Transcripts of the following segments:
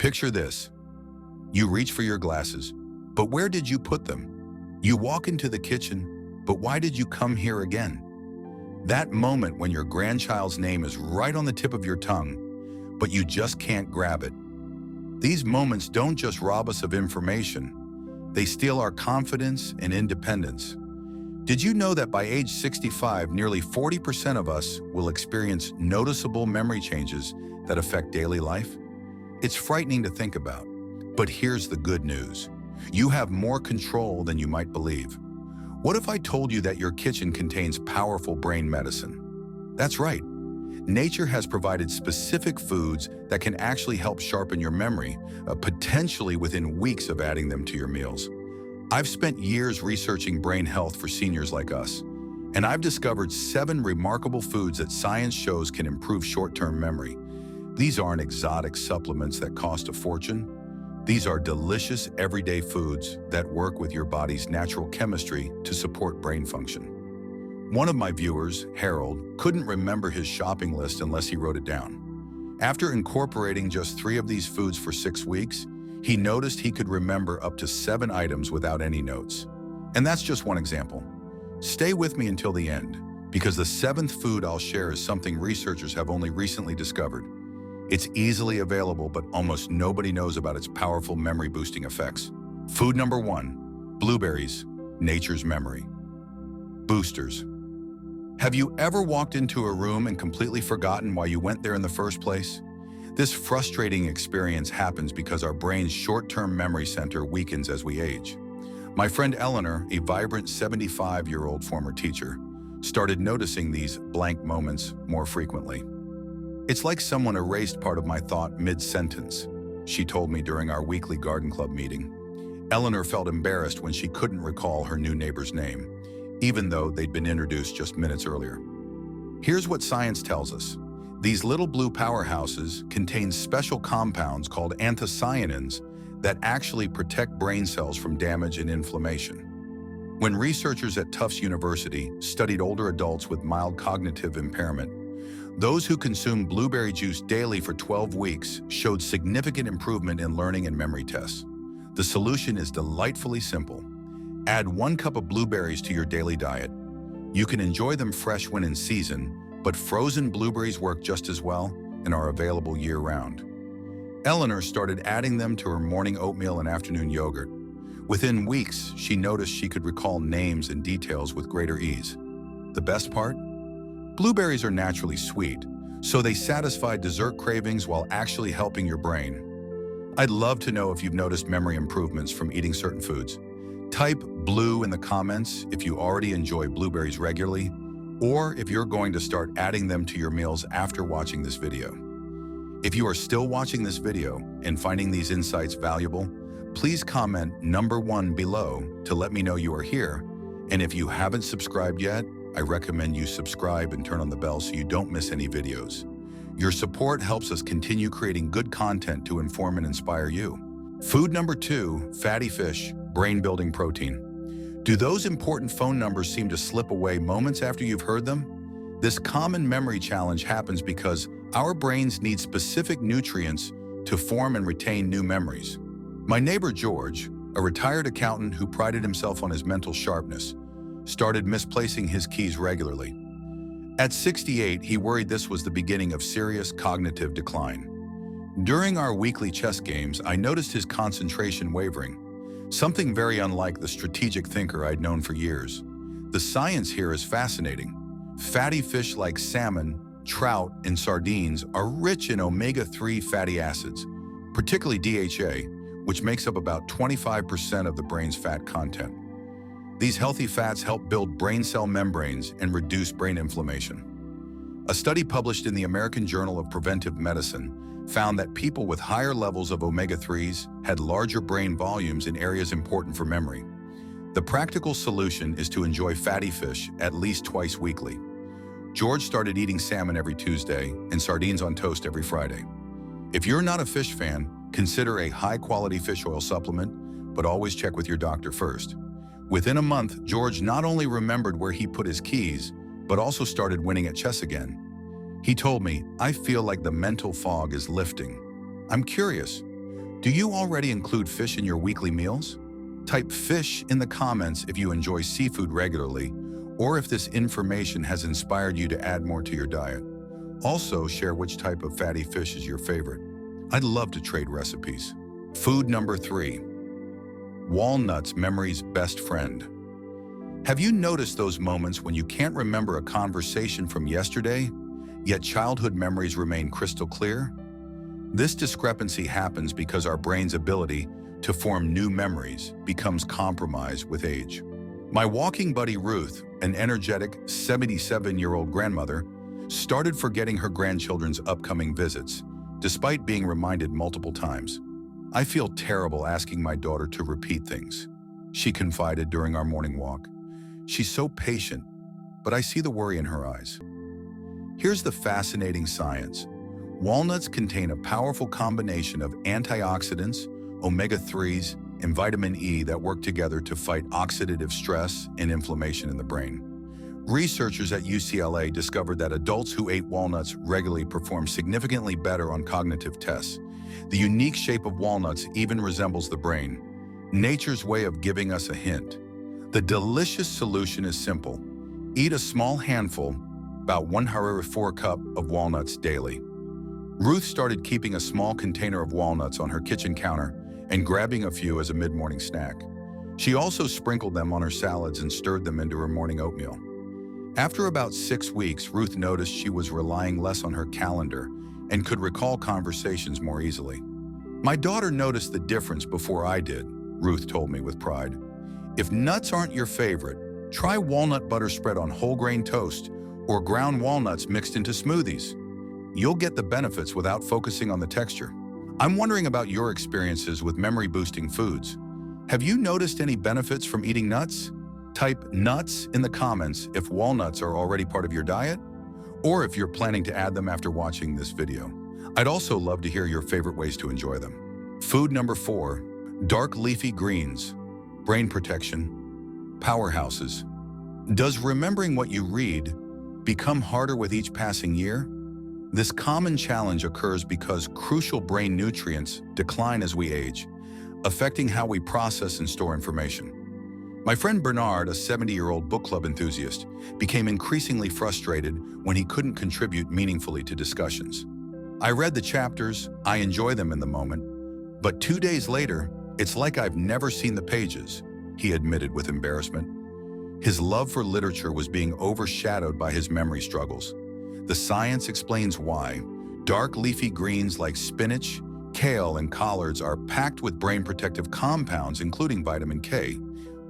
Picture this. You reach for your glasses, but where did you put them? You walk into the kitchen, but why did you come here again? That moment when your grandchild's name is right on the tip of your tongue, but you just can't grab it. These moments don't just rob us of information, they steal our confidence and independence. Did you know that by age 65, nearly 40% of us will experience noticeable memory changes that affect daily life? It's frightening to think about, but here's the good news. You have more control than you might believe. What if I told you that your kitchen contains powerful brain medicine? That's right. Nature has provided specific foods that can actually help sharpen your memory, potentially within weeks of adding them to your meals. I've spent years researching brain health for seniors like us, and I've discovered 7 remarkable foods that science shows can improve short-term memory. These aren't exotic supplements that cost a fortune. These are delicious, everyday foods that work with your body's natural chemistry to support brain function. One of my viewers, Harold, couldn't remember his shopping list unless he wrote it down. After incorporating just 3 of these foods for 6 weeks, he noticed he could remember up to 7 items without any notes. And that's just one example. Stay with me until the end, because the 7th food I'll share is something researchers have only recently discovered. It's easily available, but almost nobody knows about its powerful memory-boosting effects. Food number 1, blueberries, nature's memory boosters. Have you ever walked into a room and completely forgotten why you went there in the first place? This frustrating experience happens because our brain's short-term memory center weakens as we age. My friend Eleanor, a vibrant 75-year-old former teacher, started noticing these blank moments more frequently. It's like someone erased part of my thought mid-sentence, she told me during our weekly garden club meeting. Eleanor felt embarrassed when she couldn't recall her new neighbor's name, even though they'd been introduced just minutes earlier. Here's what science tells us. These little blue powerhouses contain special compounds called anthocyanins that actually protect brain cells from damage and inflammation. When researchers at Tufts University studied older adults with mild cognitive impairment, those who consumed blueberry juice daily for 12 weeks showed significant improvement in learning and memory tests. The solution is delightfully simple. Add 1 cup of blueberries to your daily diet. You can enjoy them fresh when in season, but frozen blueberries work just as well and are available year-round. Eleanor started adding them to her morning oatmeal and afternoon yogurt. Within weeks, she noticed she could recall names and details with greater ease. The best part? Blueberries are naturally sweet, so they satisfy dessert cravings while actually helping your brain. I'd love to know if you've noticed memory improvements from eating certain foods. Type blue in the comments if you already enjoy blueberries regularly, or if you're going to start adding them to your meals after watching this video. If you are still watching this video and finding these insights valuable, please comment number 1 below to let me know you are here. And if you haven't subscribed yet, I recommend you subscribe and turn on the bell so you don't miss any videos. Your support helps us continue creating good content to inform and inspire you. Food number 2, fatty fish, brain-building protein. Do those important phone numbers seem to slip away moments after you've heard them? This common memory challenge happens because our brains need specific nutrients to form and retain new memories. My neighbor George, a retired accountant who prided himself on his mental sharpness, started misplacing his keys regularly. At 68, he worried this was the beginning of serious cognitive decline. During our weekly chess games, I noticed his concentration wavering, something very unlike the strategic thinker I'd known for years. The science here is fascinating. Fatty fish like salmon, trout, and sardines are rich in omega-3 fatty acids, particularly DHA, which makes up about 25% of the brain's fat content. These healthy fats help build brain cell membranes and reduce brain inflammation. A study published in the American Journal of Preventive Medicine found that people with higher levels of omega-3s had larger brain volumes in areas important for memory. The practical solution is to enjoy fatty fish at least twice weekly. George started eating salmon every Tuesday and sardines on toast every Friday. If you're not a fish fan, consider a high-quality fish oil supplement, but always check with your doctor first. Within a month, George not only remembered where he put his keys, but also started winning at chess again. He told me, "I feel like the mental fog is lifting." I'm curious, Do you already include fish in your weekly meals? Type fish in the comments if you enjoy seafood regularly, or if this information has inspired you to add more to your diet. Also, share which type of fatty fish is your favorite. I'd love to trade recipes. Food number 3. Walnuts, memory's best friend. Have you noticed those moments when you can't remember a conversation from yesterday, yet childhood memories remain crystal clear? This discrepancy happens because our brain's ability to form new memories becomes compromised with age. My walking buddy Ruth, an energetic 77-year-old grandmother, started forgetting her grandchildren's upcoming visits, despite being reminded multiple times. I feel terrible asking my daughter to repeat things, she confided during our morning walk. She's so patient, but I see the worry in her eyes. Here's the fascinating science. Walnuts contain a powerful combination of antioxidants, omega-3s, and vitamin E that work together to fight oxidative stress and inflammation in the brain. Researchers at UCLA discovered that adults who ate walnuts regularly performed significantly better on cognitive tests. The unique shape of walnuts even resembles the brain, nature's way of giving us a hint. The delicious solution is simple. Eat a small handful, about 1/4 cup of walnuts daily. Ruth started keeping a small container of walnuts on her kitchen counter and grabbing a few as a mid-morning snack. She also sprinkled them on her salads and stirred them into her morning oatmeal. After about 6 weeks, Ruth noticed she was relying less on her calendar and could recall conversations more easily. My daughter noticed the difference before I did, Ruth told me with pride. If nuts aren't your favorite, try walnut butter spread on whole grain toast or ground walnuts mixed into smoothies. You'll get the benefits without focusing on the texture. I'm wondering about your experiences with memory-boosting foods. Have you noticed any benefits from eating nuts? Type nuts in the comments if walnuts are already part of your diet, or if you're planning to add them after watching this video. I'd also love to hear your favorite ways to enjoy them. Food number 4, dark leafy greens, brain protection, powerhouses. Does remembering what you read become harder with each passing year? This common challenge occurs because crucial brain nutrients decline as we age, affecting how we process and store information. My friend Bernard, a 70-year-old book club enthusiast, became increasingly frustrated when he couldn't contribute meaningfully to discussions. I read the chapters, I enjoy them in the moment, but 2 days later, it's like I've never seen the pages, he admitted with embarrassment. His love for literature was being overshadowed by his memory struggles. The science explains why. Dark leafy greens like spinach, kale, and collards are packed with brain protective compounds including vitamin K,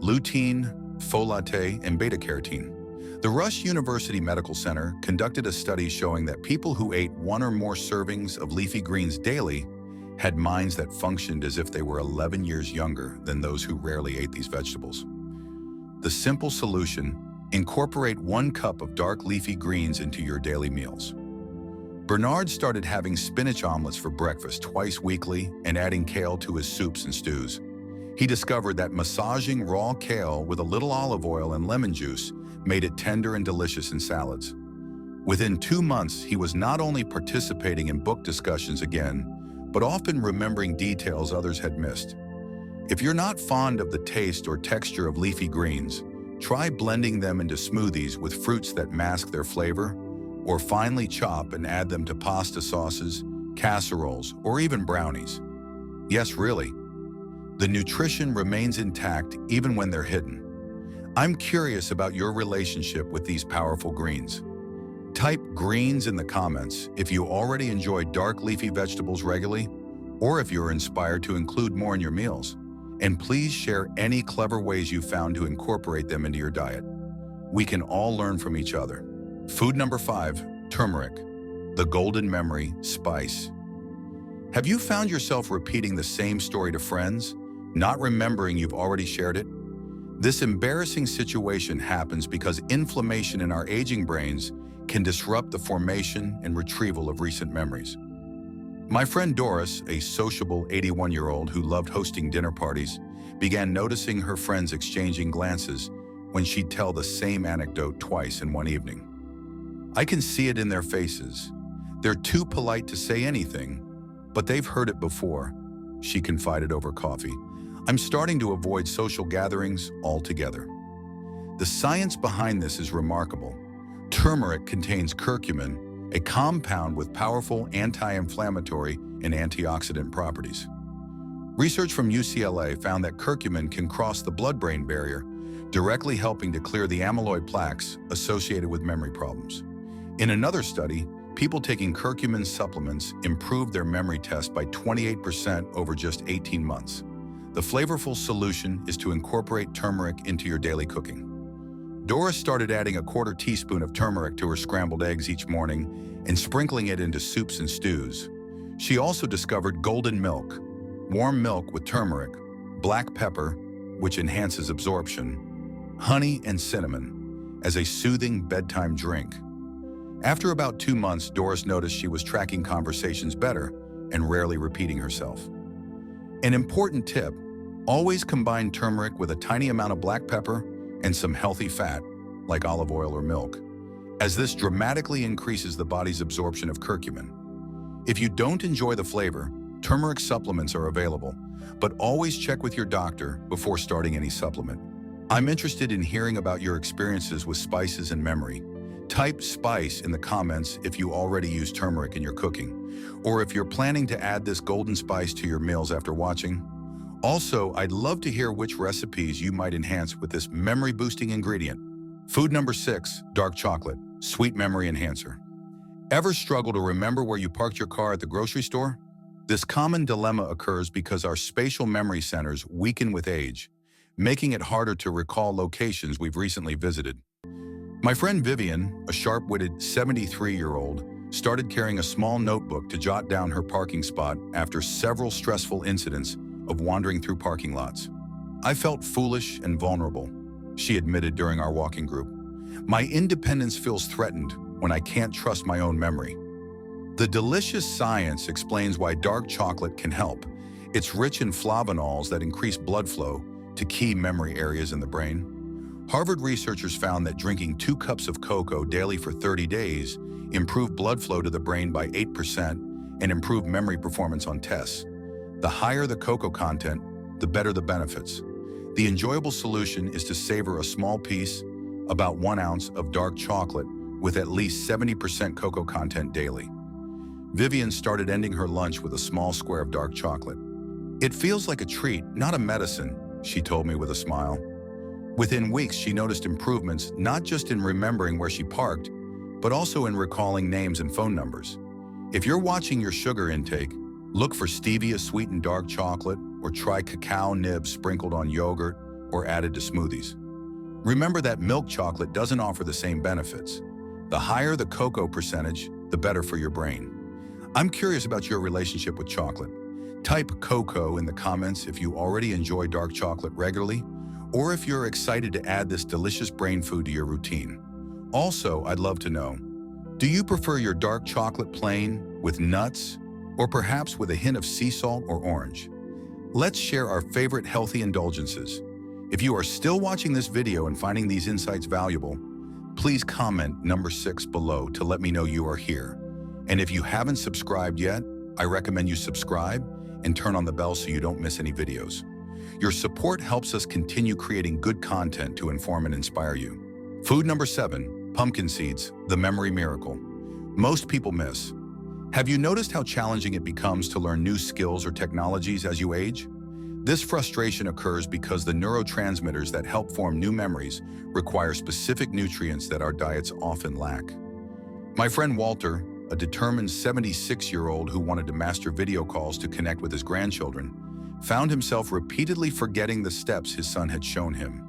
lutein, folate, and beta-carotene. The Rush University Medical Center conducted a study showing that people who ate 1 or more servings of leafy greens daily had minds that functioned as if they were 11 years younger than those who rarely ate these vegetables. The simple solution: incorporate 1 cup of dark leafy greens into your daily meals. Bernard started having spinach omelets for breakfast twice weekly and adding kale to his soups and stews. He discovered that massaging raw kale with a little olive oil and lemon juice made it tender and delicious in salads. Within 2 months, he was not only participating in book discussions again, but often remembering details others had missed. If you're not fond of the taste or texture of leafy greens, try blending them into smoothies with fruits that mask their flavor, or finely chop and add them to pasta sauces, casseroles, or even brownies. Yes, really. The nutrition remains intact even when they're hidden. I'm curious about your relationship with these powerful greens. Type greens in the comments if you already enjoy dark leafy vegetables regularly, or if you're inspired to include more in your meals. And please share any clever ways you found to incorporate them into your diet. We can all learn from each other. Food number 5, turmeric, the golden memory spice. Have you found yourself repeating the same story to friends, not remembering you've already shared it? This embarrassing situation happens because inflammation in our aging brains can disrupt the formation and retrieval of recent memories. My friend Doris, a sociable 81-year-old who loved hosting dinner parties, began noticing her friends exchanging glances when she'd tell the same anecdote twice in one evening. I can see it in their faces. They're too polite to say anything, but they've heard it before. she confided over coffee. I'm starting to avoid social gatherings altogether. The science behind this is remarkable. Turmeric contains curcumin, a compound with powerful anti-inflammatory and antioxidant properties. Research from UCLA found that curcumin can cross the blood-brain barrier, directly helping to clear the amyloid plaques associated with memory problems. In another study, people taking curcumin supplements improved their memory test by 28% over just 18 months. The flavorful solution is to incorporate turmeric into your daily cooking. Doris started adding a quarter teaspoon of turmeric to her scrambled eggs each morning and sprinkling it into soups and stews. She also discovered golden milk, warm milk with turmeric, black pepper, which enhances absorption, honey and cinnamon, as a soothing bedtime drink. After about 2 months, Doris noticed she was tracking conversations better and rarely repeating herself. An important tip: always combine turmeric with a tiny amount of black pepper and some healthy fat, like olive oil or milk, as this dramatically increases the body's absorption of curcumin. If you don't enjoy the flavor, turmeric supplements are available, but always check with your doctor before starting any supplement. I'm interested in hearing about your experiences with spices and memory. Type spice in the comments if you already use turmeric in your cooking, or if you're planning to add this golden spice to your meals after watching. Also, I'd love to hear which recipes you might enhance with this memory-boosting ingredient. Food number 6, dark chocolate, sweet memory enhancer. Ever struggle to remember where you parked your car at the grocery store? This common dilemma occurs because our spatial memory centers weaken with age, making it harder to recall locations we've recently visited. My friend Vivian, a sharp-witted 73-year-old, started carrying a small notebook to jot down her parking spot after several stressful incidents of wandering through parking lots. I felt foolish and vulnerable, she admitted during our walking group. My independence feels threatened when I can't trust my own memory. The delicious science explains why dark chocolate can help. It's rich in flavonols that increase blood flow to key memory areas in the brain. Harvard researchers found that drinking 2 cups of cocoa daily for 30 days improved blood flow to the brain by 8% and improved memory performance on tests. The higher the cocoa content, the better the benefits. The enjoyable solution is to savor a small piece, about 1 ounce, of dark chocolate with at least 70% cocoa content daily. Vivian started ending her lunch with a small square of dark chocolate. It feels like a treat, not a medicine, she told me with a smile. Within weeks, she noticed improvements not just in remembering where she parked, but also in recalling names and phone numbers. If you're watching your sugar intake, look for stevia-sweetened dark chocolate, or try cacao nibs sprinkled on yogurt or added to smoothies. Remember that milk chocolate doesn't offer the same benefits. The higher the cocoa percentage, the better for your brain. I'm curious about your relationship with chocolate. Type cocoa in the comments if you already enjoy dark chocolate regularly, or if you're excited to add this delicious brain food to your routine. Also, I'd love to know, do you prefer your dark chocolate plain, with nuts, or perhaps with a hint of sea salt or orange? Let's share our favorite healthy indulgences. If you are still watching this video and finding these insights valuable, please comment number 6 below to let me know you are here. And if you haven't subscribed yet, I recommend you subscribe and turn on the bell so you don't miss any videos. Your support helps us continue creating good content to inform and inspire you. Food number 7, pumpkin seeds, the memory miracle. Most people miss. Have you noticed how challenging it becomes to learn new skills or technologies as you age? This frustration occurs because the neurotransmitters that help form new memories require specific nutrients that our diets often lack. My friend Walter, a determined 76-year-old who wanted to master video calls to connect with his grandchildren, found himself repeatedly forgetting the steps his son had shown him.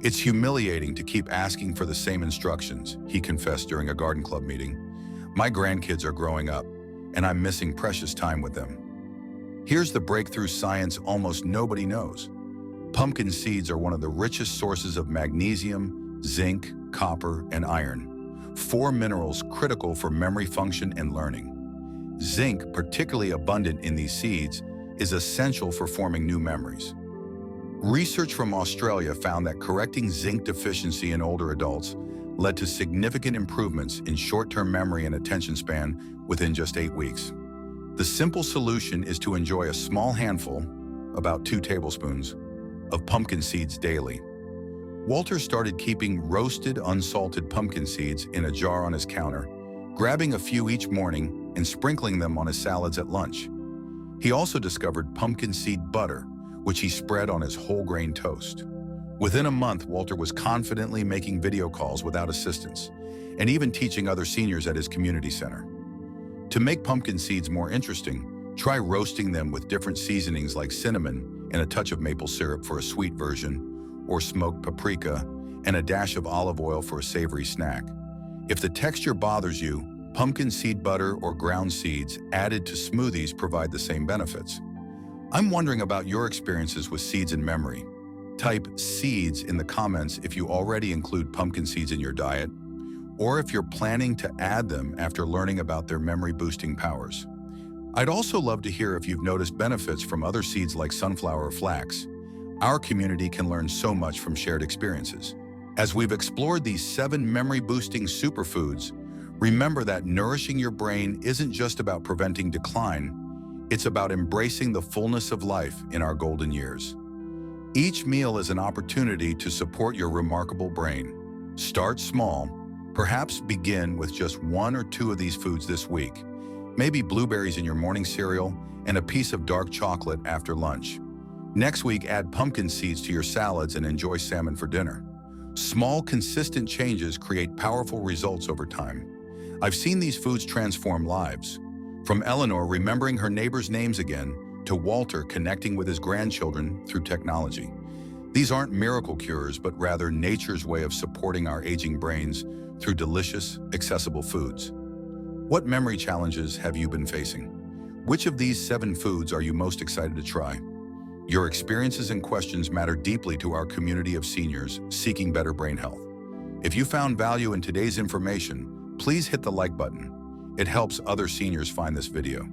It's humiliating to keep asking for the same instructions, he confessed during a garden club meeting. My grandkids are growing up, and I'm missing precious time with them. Here's the breakthrough science almost nobody knows. Pumpkin seeds are one of the richest sources of magnesium, zinc, copper, and iron, 4 minerals critical for memory function and learning. Zinc, particularly abundant in these seeds, is essential for forming new memories. Research from Australia found that correcting zinc deficiency in older adults led to significant improvements in short-term memory and attention span within just 8 weeks. The simple solution is to enjoy a small handful, about 2 tablespoons, of pumpkin seeds daily. Walter started keeping roasted, unsalted pumpkin seeds in a jar on his counter, grabbing a few each morning and sprinkling them on his salads at lunch. He also discovered pumpkin seed butter, which he spread on his whole grain toast. Within a month, Walter was confidently making video calls without assistance, and even teaching other seniors at his community center. To make pumpkin seeds more interesting, try roasting them with different seasonings like cinnamon and a touch of maple syrup for a sweet version, or smoked paprika and a dash of olive oil for a savory snack. If the texture bothers you, pumpkin seed butter or ground seeds added to smoothies provide the same benefits. I'm wondering about your experiences with seeds in memory. Type seeds in the comments if you already include pumpkin seeds in your diet, or if you're planning to add them after learning about their memory-boosting powers. I'd also love to hear if you've noticed benefits from other seeds like sunflower or flax. Our community can learn so much from shared experiences. As we've explored these 7 memory-boosting superfoods, remember that nourishing your brain isn't just about preventing decline, it's about embracing the fullness of life in our golden years. Each meal is an opportunity to support your remarkable brain. Start small. Perhaps begin with just 1 or 2 of these foods this week. Maybe blueberries in your morning cereal and a piece of dark chocolate after lunch. Next week, add pumpkin seeds to your salads and enjoy salmon for dinner. Small, consistent changes create powerful results over time. I've seen these foods transform lives. From Eleanor remembering her neighbors' names again, to Walter connecting with his grandchildren through technology. These aren't miracle cures, but rather nature's way of supporting our aging brains through delicious, accessible foods. What memory challenges have you been facing? Which of these 7 foods are you most excited to try? Your experiences and questions matter deeply to our community of seniors seeking better brain health. If you found value in today's information, please hit the like button. It helps other seniors find this video.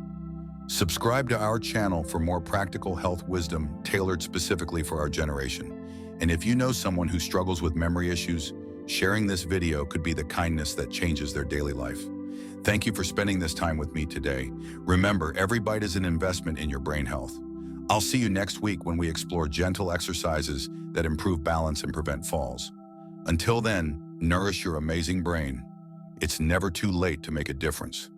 Subscribe to our channel for more practical health wisdom tailored specifically for our generation. And if you know someone who struggles with memory issues, sharing this video could be the kindness that changes their daily life. Thank you for spending this time with me today. Remember, every bite is an investment in your brain health. I'll see you next week when we explore gentle exercises that improve balance and prevent falls. Until then, nourish your amazing brain. It's never too late to make a difference.